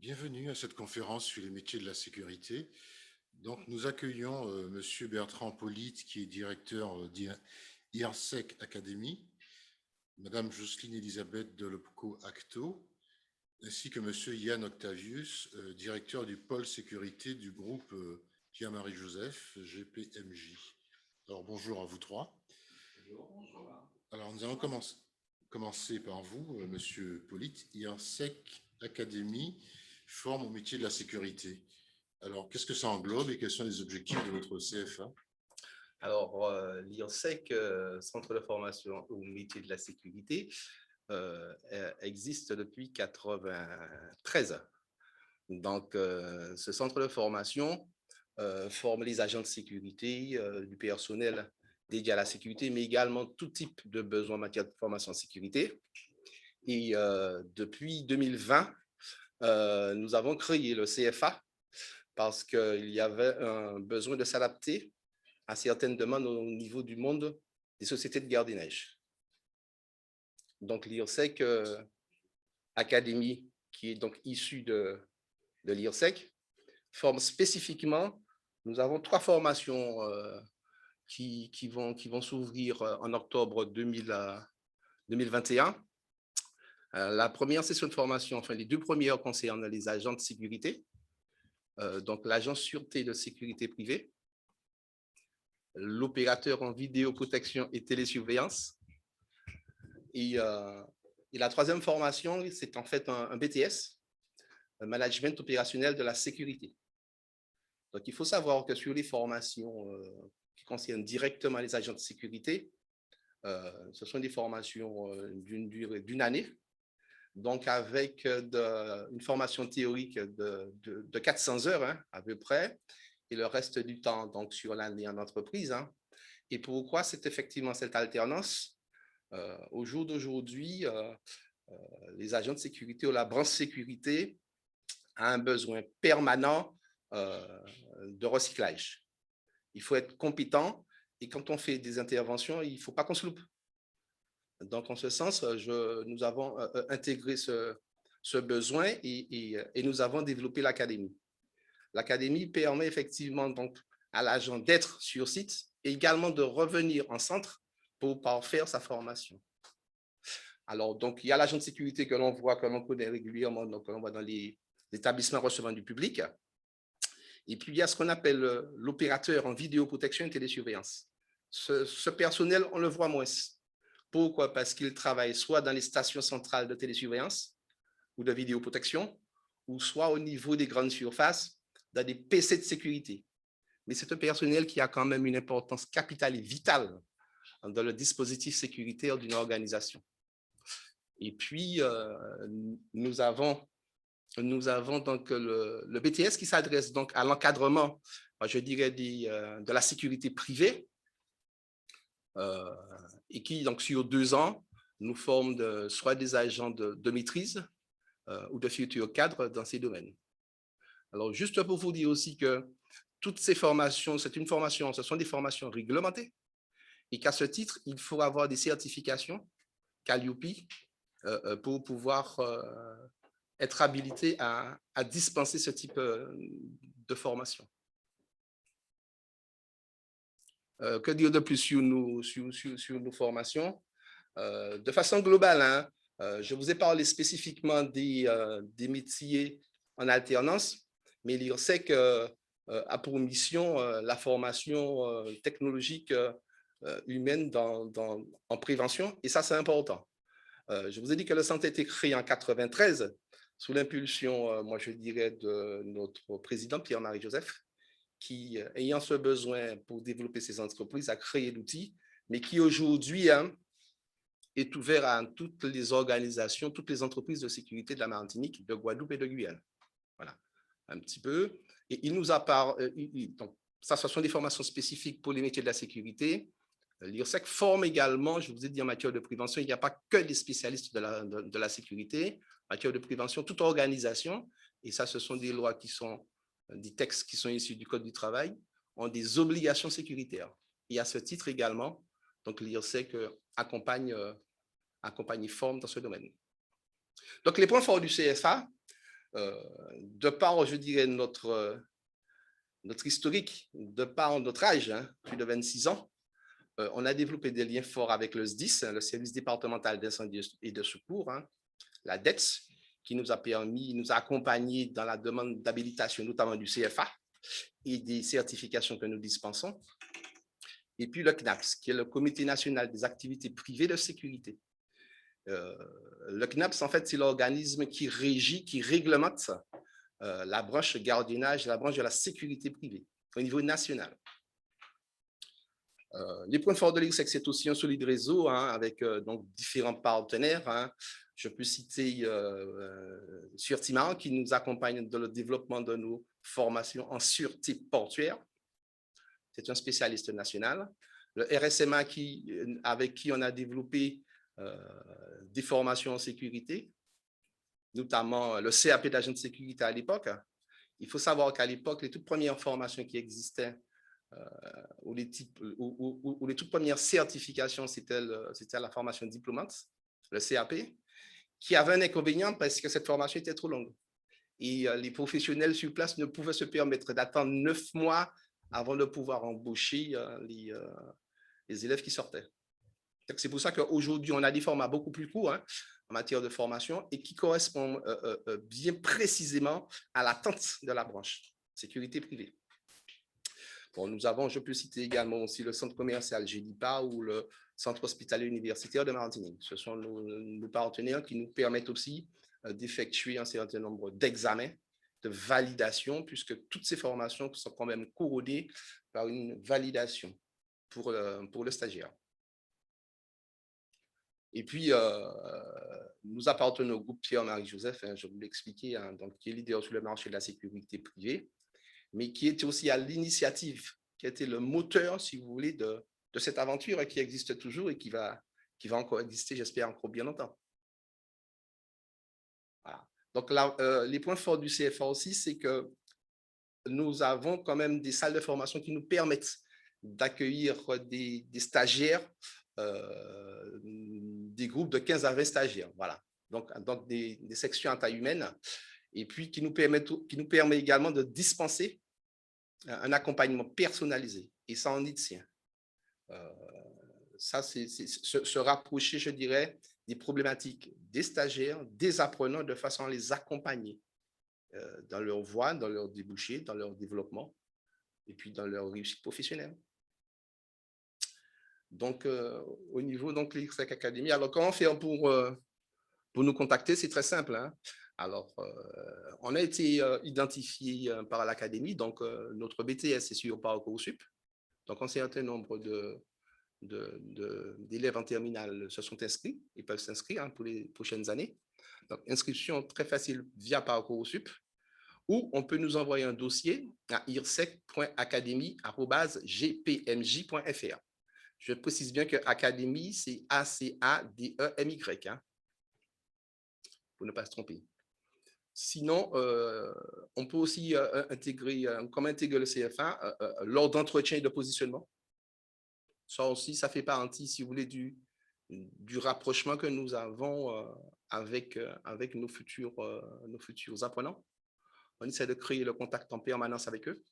Bienvenue à cette conférence sur les métiers de la sécurité. Donc, nous accueillons Monsieur Bertrand Polite, qui est directeur d'IRSEC Academy, Madame Jocelyne Elisabeth Delopco Acto, ainsi que Monsieur Yann Octavius, directeur du pôle sécurité du groupe Pierre-Marie Joseph, GPMJ. Alors, bonjour à vous trois. Bonjour. Alors, nous allons commencer par vous, Monsieur Polite. IRSEC Academy forme au métier de la sécurité. Alors, qu'est-ce que ça englobe et quels sont les objectifs de votre CFA? Alors, l'IRSEC, Centre de formation au métier de la sécurité, existe depuis 1993. Donc, ce centre de formation forme les agents de sécurité, du personnel dédié à la sécurité, mais également tout type de besoins en matière de formation en sécurité. Et depuis 2020, nous avons créé le CFA parce qu'il y avait un besoin de s'adapter à certaines demandes au niveau du monde des sociétés de gardiennage. Donc, l'IRSEC Academy, qui est donc issue de l'IRSEC, forme spécifiquement. Nous avons 3 formations qui vont s'ouvrir en octobre 2021. La première session de formation, enfin les 2 premières concernent les agents de sécurité, donc l'agent sûreté de sécurité privée, l'opérateur en vidéoprotection et télésurveillance. Et la troisième formation, c'est en fait un BTS, un management opérationnel de la sécurité. Donc, il faut savoir que sur les formations qui concernent directement les agents de sécurité, ce sont des formations d'une durée d'une année, donc avec une formation théorique de 400 heures hein, à peu près, et le reste du temps donc sur l'année en entreprise. Hein. Et pourquoi c'est effectivement cette alternance? Au jour d'aujourd'hui, les agents de sécurité ou la branche sécurité a un besoin permanent de recyclage. Il faut être compétent et quand on fait des interventions, il ne faut pas qu'on se loupe. Donc, en ce sens, nous avons intégré ce besoin et nous avons développé l'académie. L'académie permet effectivement donc à l'agent d'être sur site et également de revenir en centre pour faire sa formation. Alors, donc, il y a l'agent de sécurité que l'on voit, que l'on connaît régulièrement, donc, que l'on voit dans les établissements recevant du public. Et puis, il y a ce qu'on appelle l'opérateur en vidéoprotection et télésurveillance. Ce personnel, on le voit moins. Pourquoi? Parce qu'il travaille soit dans les stations centrales de télésurveillance ou de vidéoprotection, ou soit au niveau des grandes surfaces, dans des PC de sécurité. Mais c'est un personnel qui a quand même une importance capitale et vitale dans le dispositif sécuritaire d'une organisation. Et puis, nous avons donc le BTS qui s'adresse donc à l'encadrement, je dirais, de la sécurité privée et qui, donc, sur 2 ans, nous forme soit des agents de maîtrise ou de futurs cadres dans ces domaines. Alors, juste pour vous dire aussi que toutes ces formations, ce sont des formations réglementées et qu'à ce titre, il faut avoir des certifications Calliope pour pouvoir être habilité à dispenser ce type de formation. Que dire de plus sur nos formations? De façon globale, hein, je vous ai parlé spécifiquement des métiers en alternance, mais l'IRSEC a pour mission la formation technologique humaine en prévention, et ça, c'est important. Je vous ai dit que le centre a été créé en 1993 sous l'impulsion, moi je dirais, de notre président Pierre-Marie Joseph, qui, ayant ce besoin pour développer ses entreprises, a créé l'outil, mais qui aujourd'hui hein, est ouvert à toutes les organisations, toutes les entreprises de sécurité de la Martinique, de Guadeloupe et de Guyane. Voilà, un petit peu. Et il nous a donc, ça, ce sont des formations spécifiques pour les métiers de la sécurité. L'IRSEC forme également, je vous ai dit en matière de prévention, il n'y a pas que des spécialistes de la sécurité, en matière de prévention, toute organisation, et ça, ce sont des lois qui sont, des textes qui sont issus du Code du travail, ont des obligations sécuritaires. Et à ce titre également, donc l'IRSEC accompagne et forme dans ce domaine. Donc, les points forts du CFA, de par, je dirais, notre historique, de par notre âge, hein, plus de 26 ans, on a développé des liens forts avec le SDIS, le service départemental d'incendie et de secours, hein, la DETS, qui nous a permis, nous a accompagnés dans la demande d'habilitation, notamment du CFA et des certifications que nous dispensons. Et puis le CNAPS, qui est le Comité national des activités privées de sécurité. Le CNAPS, en fait, c'est l'organisme qui régit, qui réglemente la branche gardiennage, la branche de la sécurité privée au niveau national. Les points forts de l'IRSEC, c'est aussi un solide réseau hein, avec donc, différents partenaires. Hein. Je peux citer Surtimar qui nous accompagne dans le développement de nos formations en sûreté portuaire. C'est un spécialiste national. Le RSMA avec qui on a développé des formations en sécurité, notamment le CAP d'agent de sécurité à l'époque. Il faut savoir qu'à l'époque, les toutes premières formations qui existaient ou les toutes premières certifications, c'était la formation diplômante, le CAP, qui avait un inconvénient parce que cette formation était trop longue. Et les professionnels sur place ne pouvaient se permettre d'attendre 9 mois avant de pouvoir embaucher les élèves qui sortaient. C'est pour ça qu'aujourd'hui, on a des formats beaucoup plus courts hein, en matière de formation et qui correspondent bien précisément à l'attente de la branche sécurité privée. Bon, nous avons, je peux citer également aussi le centre commercial GEDIPA ou le centre hospitalier universitaire de Martinique. Ce sont nos partenaires qui nous permettent aussi d'effectuer un certain nombre d'examens, de validations, puisque toutes ces formations sont quand même couronnées par une validation pour le stagiaire. Et puis, nous appartenons au groupe Pierre-Marie Joseph, hein, je vous l'ai expliqué, hein, donc, qui est leader sur le marché de la sécurité privée, mais qui était aussi à l'initiative, qui a été le moteur, si vous voulez, de cette aventure et qui existe toujours et qui va encore exister, j'espère, encore bien longtemps. Voilà. Donc, là, les points forts du CFA aussi, c'est que nous avons quand même des salles de formation qui nous permettent d'accueillir des stagiaires, des groupes de 15 à 20 stagiaires, voilà. Donc des sections à taille humaine, et puis qui nous permet également de dispenser un accompagnement personnalisé, et ça en y tient. Ça, c'est se rapprocher, je dirais, des problématiques des stagiaires, des apprenants, de façon à les accompagner dans leur voie, dans leur débouché, dans leur développement, et puis dans leur réussite professionnelle. Donc, au niveau de l'IRSEC Academy, alors comment faire pour nous contacter? C'est très simple. Hein? Alors, on a été identifié par l'Académie, donc notre BTS est sur Parcoursup. Donc, un certain nombre d'élèves en terminale se sont inscrits, ils peuvent s'inscrire hein, pour les prochaines années. Donc, inscription très facile via Parcoursup, ou on peut nous envoyer un dossier à irsec.academy@gpmj.fr. Je précise bien que Académie, c'est A-C-A-D-E-M-Y, hein, pour ne pas se tromper. Sinon, on peut aussi intégrer, comme intégrer le CFA, lors d'entretien et de positionnement. Ça aussi, ça fait partie, si vous voulez, du rapprochement que nous avons avec nos futurs apprenants. On essaie de créer le contact en permanence avec eux.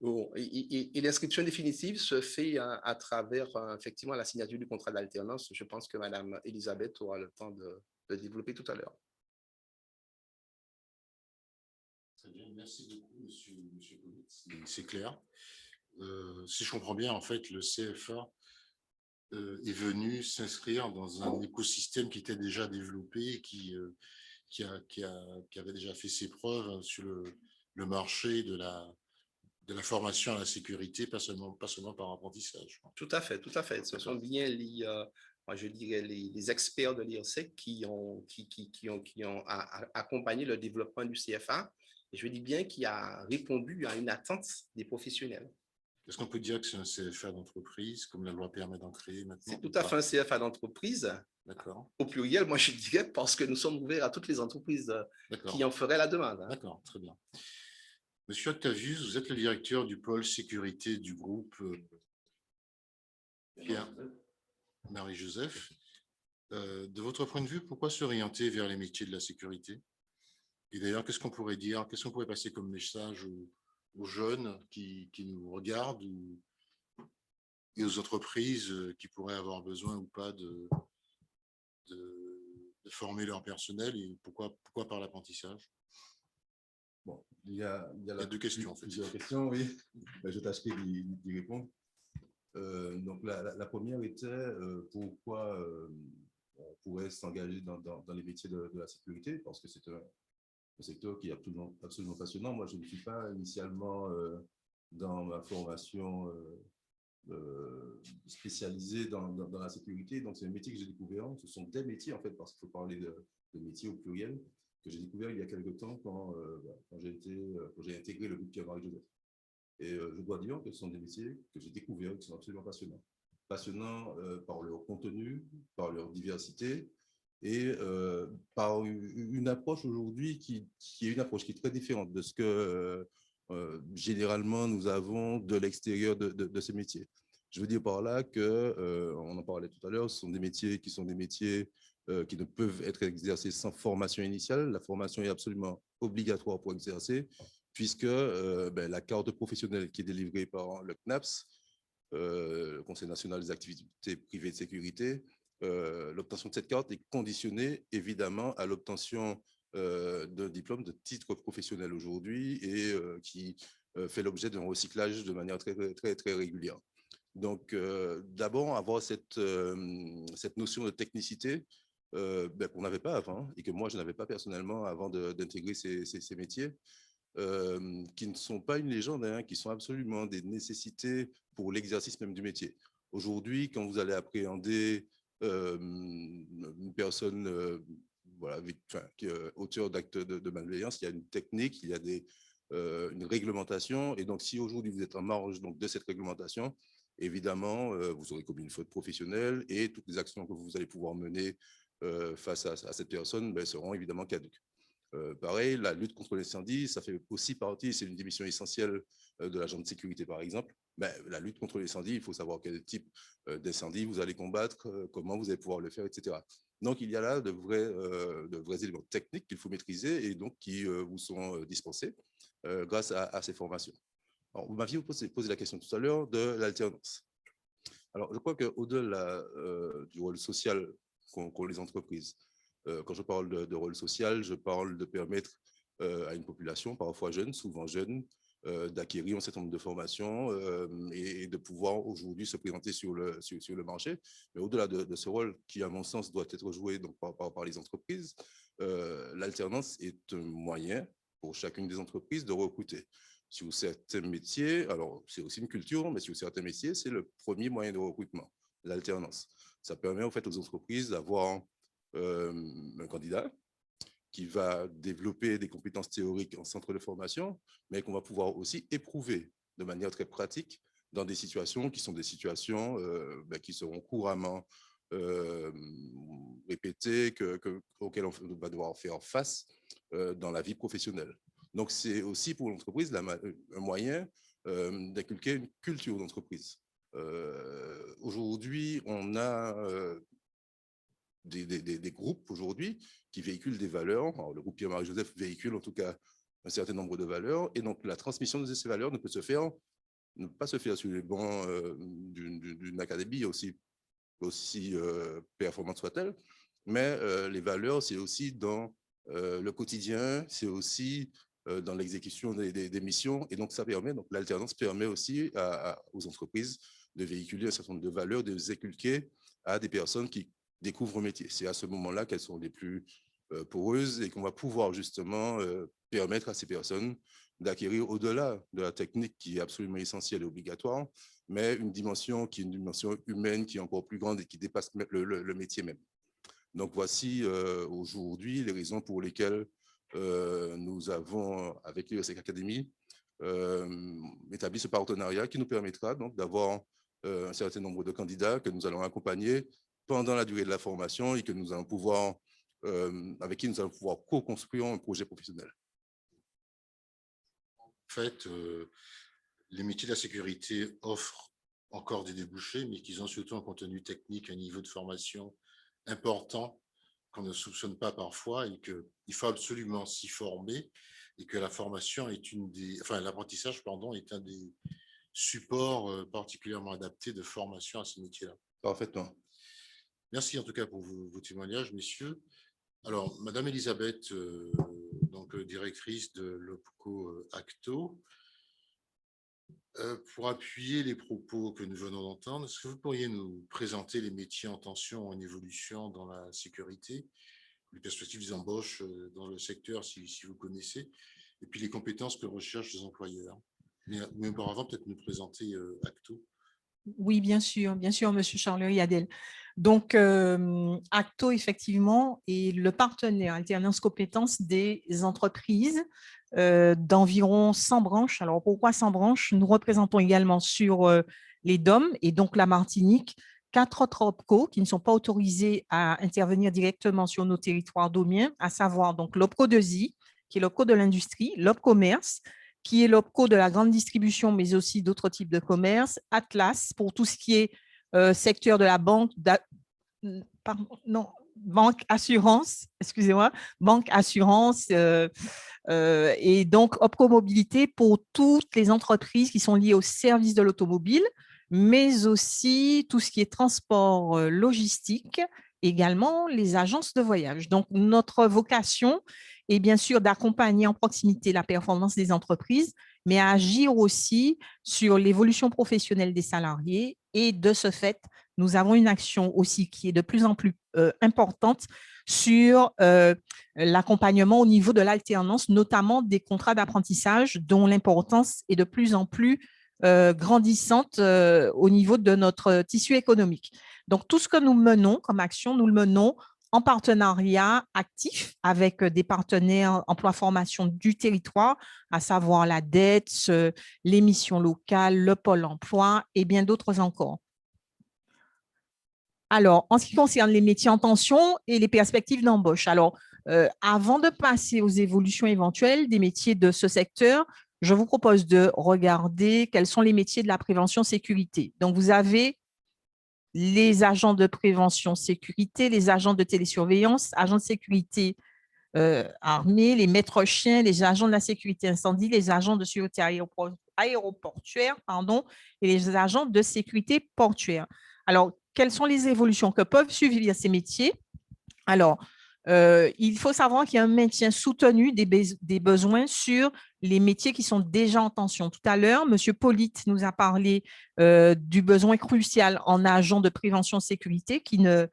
Bon, et l'inscription définitive se fait à travers effectivement la signature du contrat d'alternance. Je pense que Mme Elisabeth aura le temps de développer tout à l'heure. Très bien, merci beaucoup, monsieur Politz. C'est clair. Si je comprends bien, en fait, le CFA est venu s'inscrire dans un écosystème qui était déjà développé et qui avait déjà fait ses preuves sur le marché de la formation à la sécurité, pas seulement par apprentissage. Tout à fait, tout à fait. Ce sont bien moi je dirais les experts de l'IRSEC qui ont accompagné le développement du CFA, et je dis bien qui a répondu à une attente des professionnels. Est-ce qu'on peut dire que c'est un CFA d'entreprise, comme la loi permet d'en créer maintenant? C'est tout à fait un CFA d'entreprise. D'accord. Au pluriel, moi je dirais, parce que nous sommes ouverts à toutes les entreprises qui en feraient la demande. Hein. D'accord, très bien. Monsieur Octavius, vous êtes le directeur du pôle sécurité du groupe Pierre-Marie Joseph. De votre point de vue, pourquoi s'orienter vers les métiers de la sécurité? Et d'ailleurs, qu'est-ce qu'on pourrait dire, qu'est-ce qu'on pourrait passer comme message aux jeunes qui nous regardent et aux entreprises qui pourraient avoir besoin ou pas de former leur personnel et pourquoi par l'apprentissage? Bon, Il y a deux questions, en fait. Plusieurs questions, oui. Ben, je tâcherai d'y répondre. Donc, la première était pourquoi on pourrait s'engager dans les métiers de la sécurité, parce que c'est un secteur qui est absolument passionnant. Moi, je ne suis pas initialement dans ma formation spécialisée dans la sécurité. Donc, c'est un métier que j'ai découvert. Ce sont des métiers, en fait, parce qu'il faut parler de métiers au pluriel, que j'ai découvert il y a quelques temps quand j'ai intégré le groupe Pierre-Marie-Joseph. Et je dois dire que ce sont des métiers que j'ai découverts qui sont absolument passionnants. Passionnants par leur contenu, par leur diversité et par une approche aujourd'hui qui est une approche qui est très différente de ce que généralement nous avons de l'extérieur de ces métiers. Je veux dire par là que, on en parlait tout à l'heure, ce sont des métiers qui qui ne peuvent être exercés sans formation initiale. La formation est absolument obligatoire pour exercer, puisque la carte professionnelle qui est délivrée par le CNAPS, le Conseil national des activités privées de sécurité, l'obtention de cette carte est conditionnée évidemment à l'obtention d'un diplôme de titre professionnel aujourd'hui et qui fait l'objet d'un recyclage de manière très régulière. Donc, d'abord, avoir cette notion de technicité qu'on n'avait pas avant et que moi, je n'avais pas personnellement avant d'intégrer ces métiers, qui ne sont pas une légende, hein, qui sont absolument des nécessités pour l'exercice même du métier. Aujourd'hui, quand vous allez appréhender une personne voilà, qui est auteur d'actes de malveillance, il y a une technique, il y a une réglementation. Et donc, si aujourd'hui vous êtes en marge donc, de cette réglementation, évidemment, vous aurez commis une faute professionnelle et toutes les actions que vous allez pouvoir mener face à cette personne seront évidemment caduques. Pareil, la lutte contre l'incendie, ça fait aussi partie, c'est une des missions essentielles de l'agent de sécurité, par exemple. La lutte contre l'incendie, il faut savoir quel type d'incendie vous allez combattre, comment vous allez pouvoir le faire, etc. Donc, il y a là de vrais éléments techniques qu'il faut maîtriser et donc qui vous sont dispensés grâce à ces formations. Alors, vous m'aviez posé la question tout à l'heure de l'alternance. Alors, je crois qu'au-delà du rôle social qu'ont les entreprises, quand je parle de rôle social, je parle de permettre à une population, parfois jeune, souvent jeune, d'acquérir un certain nombre de formations et de pouvoir aujourd'hui se présenter sur le marché. Mais au-delà de ce rôle qui, à mon sens, doit être joué donc, par les entreprises, l'alternance est un moyen pour chacune des entreprises de recruter. Sur certains métiers, alors c'est aussi une culture, mais sur certains métiers, c'est le premier moyen de recrutement, l'alternance. Ça permet en fait aux entreprises d'avoir un candidat qui va développer des compétences théoriques en centre de formation, mais qu'on va pouvoir aussi éprouver de manière très pratique dans des situations qui sont des situations qui seront couramment répétées, auxquelles on va devoir faire face dans la vie professionnelle. Donc, c'est aussi pour l'entreprise un moyen d'inculquer une culture d'entreprise. Aujourd'hui, on a des groupes aujourd'hui qui véhiculent des valeurs. Alors, le groupe Pierre-Marie-Joseph véhicule en tout cas un certain nombre de valeurs. Et donc, la transmission de ces valeurs ne peut pas se faire sur les bancs d'une académie aussi performante soit-elle. Mais les valeurs, c'est aussi dans le quotidien, c'est aussi dans l'exécution des missions. Et donc, ça permet, donc l'alternance permet aussi aux entreprises de véhiculer un certain nombre de valeurs, de les inculquer à des personnes qui découvrent un métier. C'est à ce moment-là qu'elles sont les plus poreuses et qu'on va pouvoir justement permettre à ces personnes d'acquérir au-delà de la technique qui est absolument essentielle et obligatoire, mais une dimension qui est une dimension humaine qui est encore plus grande et qui dépasse le métier même. Donc voici aujourd'hui les raisons pour lesquelles nous avons, avec l'USEC Academy, établi ce partenariat qui nous permettra donc d'avoir un certain nombre de candidats que nous allons accompagner pendant la durée de la formation et que nous allons pouvoir, avec qui nous allons pouvoir co-construire un projet professionnel. En fait, les métiers de la sécurité offrent encore des débouchés, mais qu'ils ont surtout un contenu technique, un niveau de formation important qu'on ne soupçonne pas parfois et qu'il faut absolument s'y former et que la formation est l'apprentissage, pardon, est un des supports particulièrement adaptés de formation à ce métier-là. Parfaitement. Merci en tout cas pour vos témoignages, messieurs. Alors, Madame Elisabeth, donc directrice de l'OPCO Acto, pour appuyer les propos que nous venons d'entendre, est-ce que vous pourriez nous présenter les métiers en tension, en évolution dans la sécurité, les perspectives d'embauche dans le secteur, si vous connaissez, et puis les compétences que recherchent les employeurs. Mais auparavant, peut-être nous présenter Acto. Oui, bien sûr, Monsieur Charles-Adèle. Donc, Acto, effectivement, est le partenaire alternance compétences des entreprises d'environ 100 branches. Alors, pourquoi 100 branches? Nous représentons également sur les DOM et donc la Martinique 4 autres OPCO qui ne sont pas autorisés à intervenir directement sur nos territoires domiens, à savoir donc l'OPCO 2I, qui est l'OPCO de l'industrie, l'OPCommerce, qui est l'OPCO de la grande distribution, mais aussi d'autres types de commerce, Atlas, pour tout ce qui est secteur de la banque, banque assurance, excusez-moi, banque assurance, et donc OPCO Mobilité pour toutes les entreprises qui sont liées au service de l'automobile, mais aussi tout ce qui est transport logistique, également les agences de voyage. Donc, notre vocation est bien sûr d'accompagner en proximité la performance des entreprises, mais à agir aussi sur l'évolution professionnelle des salariés. Et de ce fait, nous avons une action aussi qui est de plus en plus importante sur l'accompagnement au niveau de l'alternance, notamment des contrats d'apprentissage dont l'importance est de plus en plus grandissante au niveau de notre tissu économique. Donc, tout ce que nous menons comme action, nous le menons en partenariat actif avec des partenaires emploi-formation du territoire, à savoir la DETS, les missions locales, le Pôle emploi et bien d'autres encore. Alors, en ce qui concerne les métiers en tension et les perspectives d'embauche, alors, avant de passer aux évolutions éventuelles des métiers de ce secteur, je vous propose de regarder quels sont les métiers de la prévention sécurité. Donc, vous avez les agents de prévention sécurité, les agents de télésurveillance, agents de sécurité armés, les maîtres chiens, les agents de la sécurité incendie, les agents de sûreté aéroportuaire, et les agents de sécurité portuaire. Alors, quelles sont les évolutions que peuvent suivre ces métiers? Alors, il faut savoir qu'il y a un maintien soutenu des besoins sur les métiers qui sont déjà en tension. Tout à l'heure, M. Polite nous a parlé du besoin crucial en agents de prévention sécurité qui ne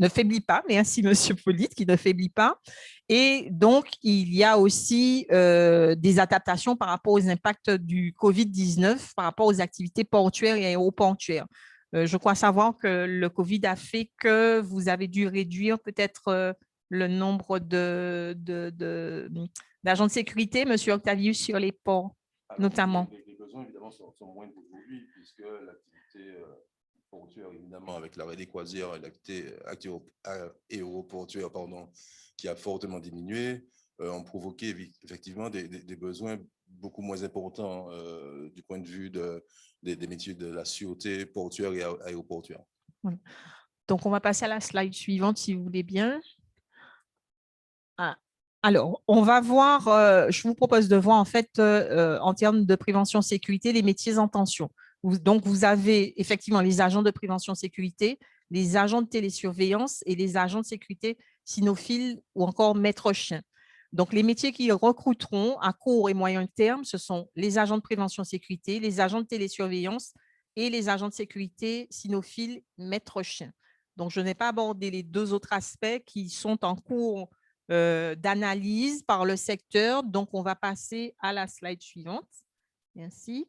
faiblit pas. Merci, M. Polite, qui ne faiblit pas. Et donc, il y a aussi des adaptations par rapport aux impacts du Covid-19, par rapport aux activités portuaires et aéroportuaires. Je crois savoir que le Covid a fait que vous avez dû réduire peut-être le nombre d'agents de sécurité, M. Octavius, sur les ports, notamment. Les besoins, évidemment, sont moindres aujourd'hui, puisque l'activité portuaire, évidemment, avec l'arrêt des croisières et l'activité aéroportuaire, qui a fortement diminué, ont provoqué effectivement des besoins beaucoup moins importants du point de vue des métiers de la sûreté portuaire et aéroportuaire. Voilà. Donc, on va passer à la slide suivante, si vous voulez bien. Alors, on va voir, je vous propose de voir en fait, en termes de prévention sécurité, les métiers en tension. Donc, vous avez effectivement les agents de prévention sécurité, les agents de télésurveillance et les agents de sécurité cynophiles ou encore maîtres chiens. Donc, les métiers qui recruteront à court et moyen terme, ce sont les agents de prévention sécurité, les agents de télésurveillance et les agents de sécurité cynophiles maîtres chiens. Donc, je n'ai pas abordé les deux autres aspects qui sont en cours d'analyse par le secteur. Donc, on va passer à la slide suivante. Merci.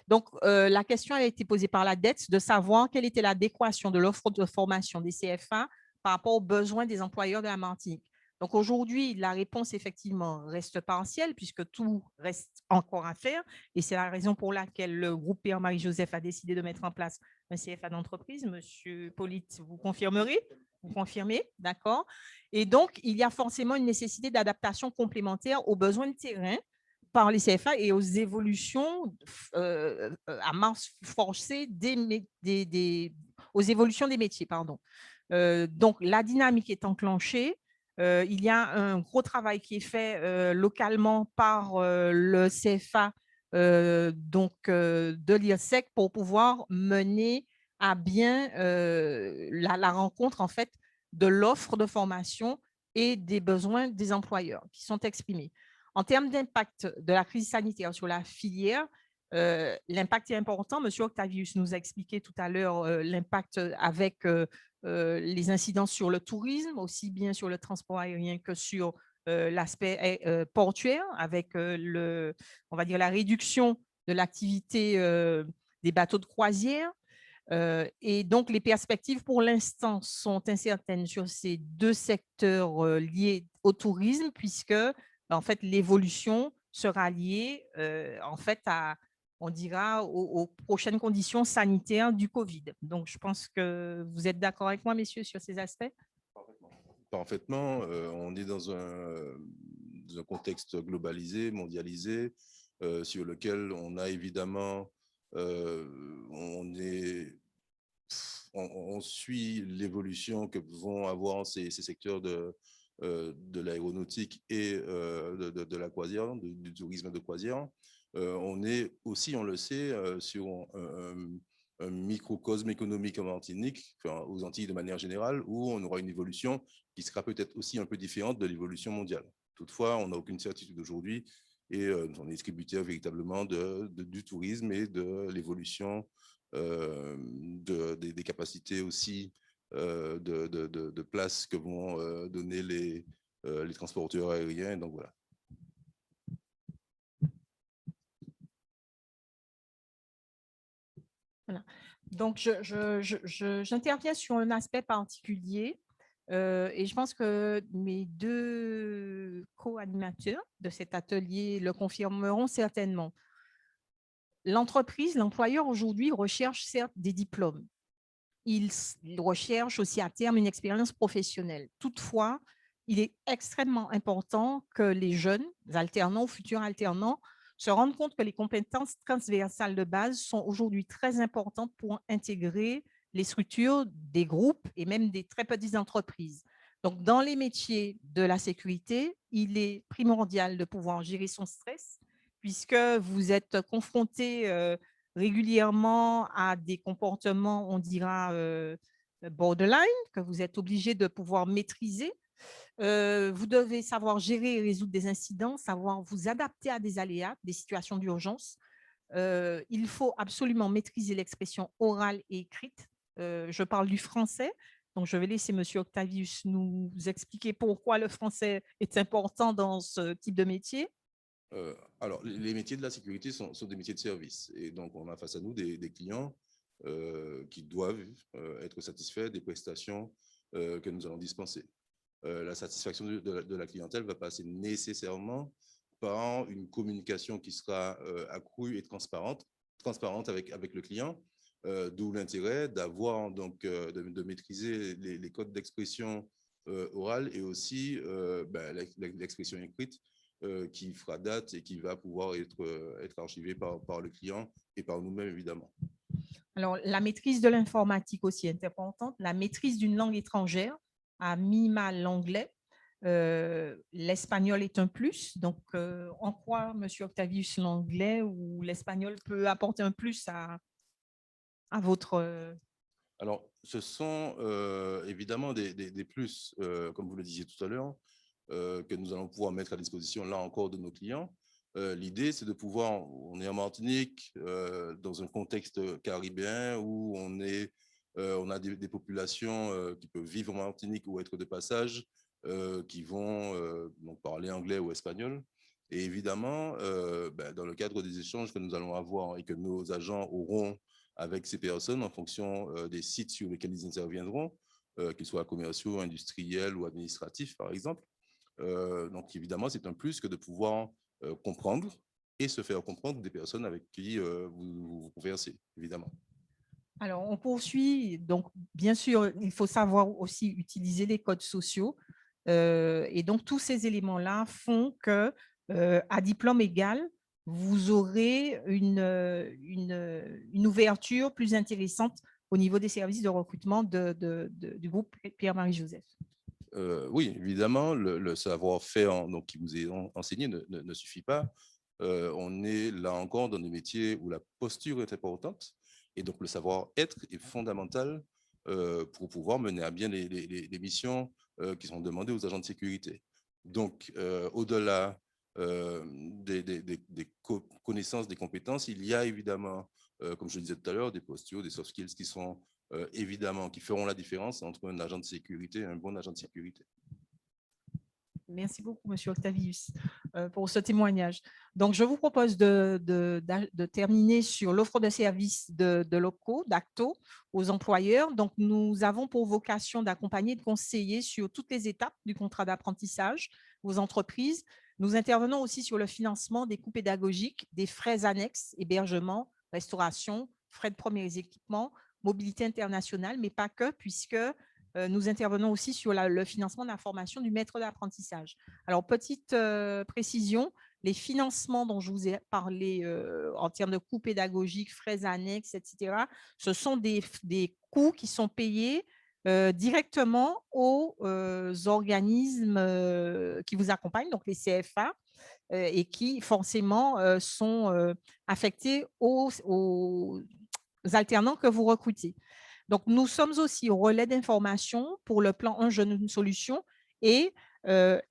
Donc, la question a été posée par la DETS de savoir quelle était l'adéquation de l'offre de formation des CFA par rapport aux besoins des employeurs de la Martinique. Donc, aujourd'hui, la réponse, effectivement, reste partielle puisque tout reste encore à faire. Et c'est la raison pour laquelle le groupe Pierre-Marie Joseph a décidé de mettre en place un CFA d'entreprise. Monsieur Polite, vous confirmerez? Vous confirmez? D'accord. Et donc, il y a forcément une nécessité d'adaptation complémentaire aux besoins de terrain par les CFA et aux évolutions à marche forcée aux évolutions des métiers, pardon. Donc, la dynamique est enclenchée. Il y a un gros travail qui est fait localement par le CFA de l'IRSEC pour pouvoir mener à bien la rencontre en fait de l'offre de formation et des besoins des employeurs qui sont exprimés. En termes d'impact de la crise sanitaire sur la filière, l'impact est important. Monsieur Octavius nous a expliqué tout à l'heure l'impact avec les incidences sur le tourisme, aussi bien sur le transport aérien que sur l'aspect portuaire, avec on va dire la réduction de l'activité des bateaux de croisière. Et donc, les perspectives pour l'instant sont incertaines sur ces deux secteurs liés au tourisme, puisque en fait, l'évolution sera liée en fait on dira, aux prochaines conditions sanitaires du Covid. Donc, je pense que vous êtes d'accord avec moi, messieurs, sur ces aspects? Parfaitement. On est dans un contexte globalisé, mondialisé, sur lequel on a évidemment, on suit l'évolution que vont avoir ces secteurs de l'aéronautique et de la croisière, du tourisme de croisière. On est aussi, on le sait, sur un microcosme économique en Martinique, enfin, aux Antilles de manière générale, où on aura une évolution qui sera peut-être aussi un peu différente de l'évolution mondiale. Toutefois, on n'a aucune certitude aujourd'hui et on est tributaire véritablement du tourisme et de l'évolution des capacités aussi de place que vont donner les transporteurs aériens. Donc voilà. Voilà. Donc, j'interviens sur un aspect particulier et je pense que mes deux co-animateurs de cet atelier le confirmeront certainement. L'entreprise, l'employeur aujourd'hui recherche certes des diplômes. Il recherche aussi à terme une expérience professionnelle. Toutefois, il est extrêmement important que les jeunes alternants ou futurs alternants se rendent compte que les compétences transversales de base sont aujourd'hui très importantes pour intégrer les structures des groupes et même des très petites entreprises. Donc, dans les métiers de la sécurité, il est primordial de pouvoir gérer son stress puisque vous êtes confronté régulièrement à des comportements, on dira, borderline, que vous êtes obligé de pouvoir maîtriser. Vous devez savoir gérer et résoudre des incidents, savoir vous adapter à des aléas, des situations d'urgence. Il faut absolument maîtriser l'expression orale et écrite. Je parle du français, donc je vais laisser M. Octavius nous expliquer pourquoi le français est important dans ce type de métier. Alors, les métiers de la sécurité sont des métiers de service. Et donc, on a face à nous des clients qui doivent être satisfaits des prestations que nous allons dispenser. La satisfaction de la clientèle va passer nécessairement par une communication qui sera accrue et transparente avec le client, d'où l'intérêt d'avoir donc de maîtriser les codes d'expression orale et aussi l'expression écrite qui fera date et qui va pouvoir être archivée par le client et par nous-mêmes, évidemment. Alors, la maîtrise de l'informatique aussi est importante, la maîtrise d'une langue étrangère, à minima l'anglais. L'espagnol est un plus. Donc, en quoi, M. Octavius, l'anglais ou l'espagnol peut apporter un plus à votre… Alors, ce sont évidemment des plus, comme vous le disiez tout à l'heure, que nous allons pouvoir mettre à disposition, là encore, de nos clients. L'idée, c'est de pouvoir, on est en Martinique, dans un contexte caribéen où on a des populations qui peuvent vivre en Martinique ou être de passage, qui vont donc parler anglais ou espagnol. Et évidemment, dans le cadre des échanges que nous allons avoir et que nos agents auront avec ces personnes en fonction des sites sur lesquels ils interviendront, qu'ils soient commerciaux, industriels ou administratifs, par exemple. Donc, évidemment, c'est un plus que de pouvoir comprendre et se faire comprendre des personnes avec qui vous conversez, évidemment. Alors, on poursuit. Donc, bien sûr, il faut savoir aussi utiliser les codes sociaux. Et donc, tous ces éléments-là font que, à diplôme égal, vous aurez une ouverture plus intéressante au niveau des services de recrutement du groupe Pierre-Marie Joseph. Oui, évidemment, le savoir-faire donc, qui vous est enseigné ne suffit pas. On est là encore dans des métiers où la posture est importante et donc le savoir-être est fondamental pour pouvoir mener à bien les missions qui sont demandées aux agents de sécurité. Donc, au-delà des connaissances, des compétences, il y a évidemment, comme je le disais tout à l'heure, des postures, des soft skills qui sont évidemment, qui feront la différence entre un agent de sécurité et un bon agent de sécurité. Merci beaucoup, Monsieur Octavius, pour ce témoignage. Donc, je vous propose de terminer sur l'offre de services de locaux, d'Acto, aux employeurs. Donc, nous avons pour vocation d'accompagner et de conseiller sur toutes les étapes du contrat d'apprentissage aux entreprises. Nous intervenons aussi sur le financement des coûts pédagogiques, des frais annexes, hébergement, restauration, frais de premiers équipements, mobilité internationale, mais pas que, puisque nous intervenons aussi sur le financement de la formation du maître d'apprentissage. Alors, petite précision, les financements dont je vous ai parlé en termes de coûts pédagogiques, frais annexes, etc., ce sont des coûts qui sont payés directement aux organismes qui vous accompagnent, donc les CFA, et qui forcément sont affectés aux alternants que vous recrutez. Donc, nous sommes aussi au relais d'information pour le plan Un jeune, une solution et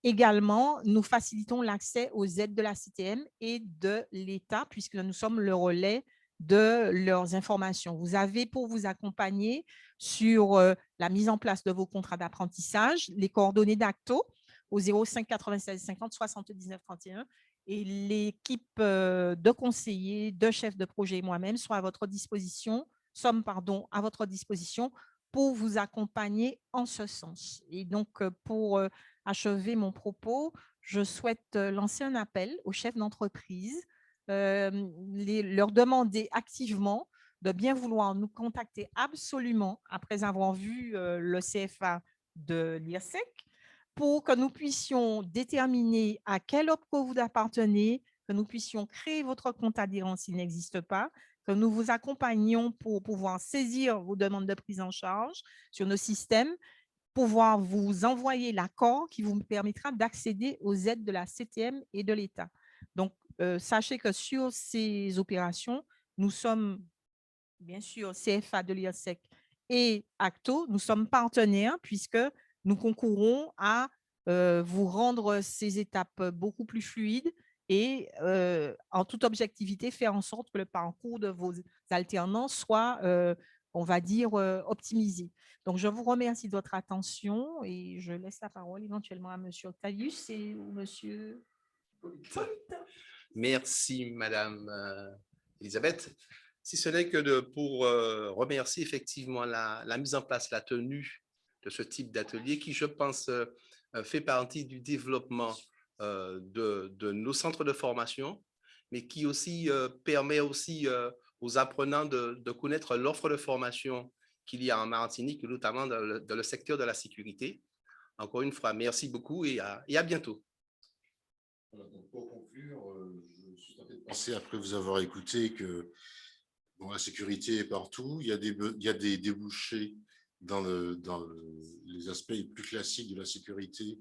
également, nous facilitons l'accès aux aides de la CTM et de l'État puisque nous sommes le relais de leurs informations. Vous avez pour vous accompagner sur la mise en place de vos contrats d'apprentissage, les coordonnées d'Acto au 05 96 50 79 31 et l'équipe de conseillers, de chefs de projet et moi-même sont à votre disposition à votre disposition pour vous accompagner en ce sens. Et donc, pour achever mon propos, je souhaite lancer un appel aux chefs d'entreprise, leur demander activement de bien vouloir nous contacter absolument après avoir vu le CFA de l'IRSEC pour que nous puissions déterminer à quel OPCO vous appartenez, que nous puissions créer votre compte adhérent s'il n'existe pas, que nous vous accompagnions pour pouvoir saisir vos demandes de prise en charge sur nos systèmes, pouvoir vous envoyer l'accord qui vous permettra d'accéder aux aides de la CTM et de l'État. Donc, sachez que sur ces opérations, nous sommes bien sûr CFA de l'IRSEC et Acto, nous sommes partenaires puisque nous concourons à vous rendre ces étapes beaucoup plus fluides et en toute objectivité, faire en sorte que le parcours de vos alternants soit, on va dire, optimisé. Donc, je vous remercie de votre attention et je laisse la parole éventuellement à M. Octavius ou M. Merci, Madame Elisabeth. Si ce n'est que pour remercier effectivement la mise en place, la tenue de ce type d'atelier qui, je pense, fait partie du développement de nos centres de formation, mais qui aussi permet aussi aux apprenants de connaître l'offre de formation qu'il y a en Martinique, notamment dans le secteur de la sécurité. Encore une fois, merci beaucoup et à bientôt. Donc pour conclure, je suis tenté de penser, après vous avoir écouté, que bon, la sécurité est partout. Il y a des débouchés dans les aspects les plus classiques de la sécurité.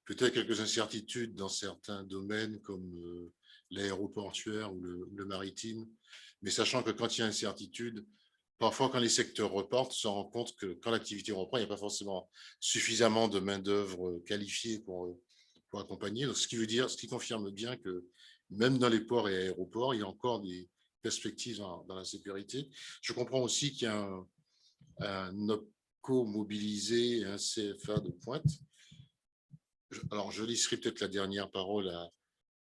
Peut-être quelques incertitudes dans certains domaines comme l'aéroportuaire ou le maritime. Mais sachant que quand il y a incertitude, parfois quand les secteurs repartent, on se rend compte que quand l'activité reprend, il n'y a pas forcément suffisamment de main-d'œuvre qualifiée pour accompagner. Donc, ce qui confirme bien que même dans les ports et aéroports, il y a encore des perspectives dans la sécurité. Je comprends aussi qu'il y a un OPCO mobilisé, un CFA de pointe. Alors, je laisserai peut-être la dernière parole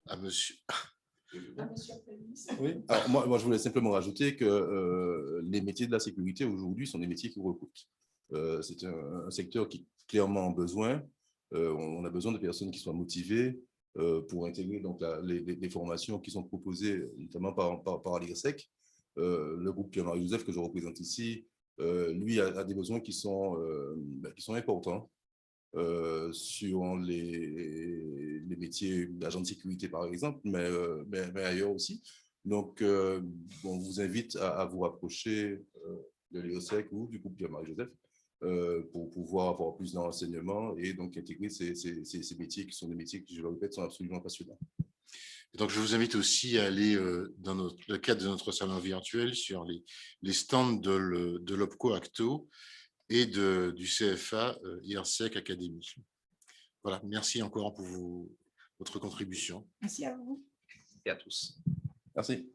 à monsieur. Oui. Alors, moi, je voulais simplement rajouter que les métiers de la sécurité aujourd'hui sont des métiers qui recrutent. C'est un secteur qui est clairement en besoin. On a besoin de personnes qui soient motivées pour intégrer donc, les formations qui sont proposées, notamment par l'IRSEC. Le groupe Pierre-Marie Joseph que je représente ici, lui a des besoins qui sont importants sur les métiers d'agent de sécurité, par exemple, mais ailleurs aussi. Donc, on vous invite à vous rapprocher de l'IRSEC ou du groupe Pierre-Marie Joseph pour pouvoir avoir plus d'enseignements et donc intégrer ces métiers qui sont des métiers qui, je le répète, sont absolument passionnants. Et donc, je vous invite aussi à aller dans le cadre de notre salon virtuel sur les stands de l'OPCO Acto et du CFA IRSEC Académie. Voilà, merci encore pour votre contribution. Merci à vous. Et à tous. Merci.